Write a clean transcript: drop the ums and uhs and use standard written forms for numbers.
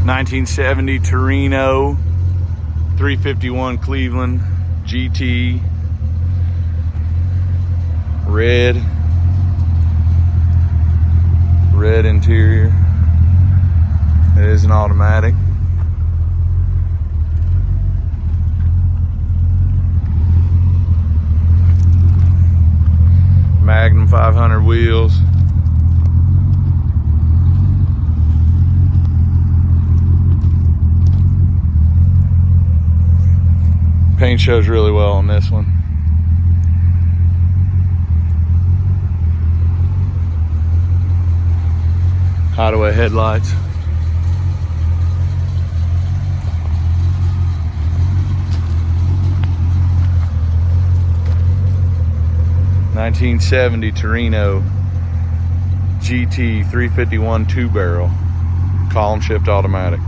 1970 Torino 351 Cleveland GT. Red interior. It is an automatic. Magnum 500 wheels. Paint shows really well on this one. Hideaway headlights. '70 Torino GT 351 2-barrel column shift automatic.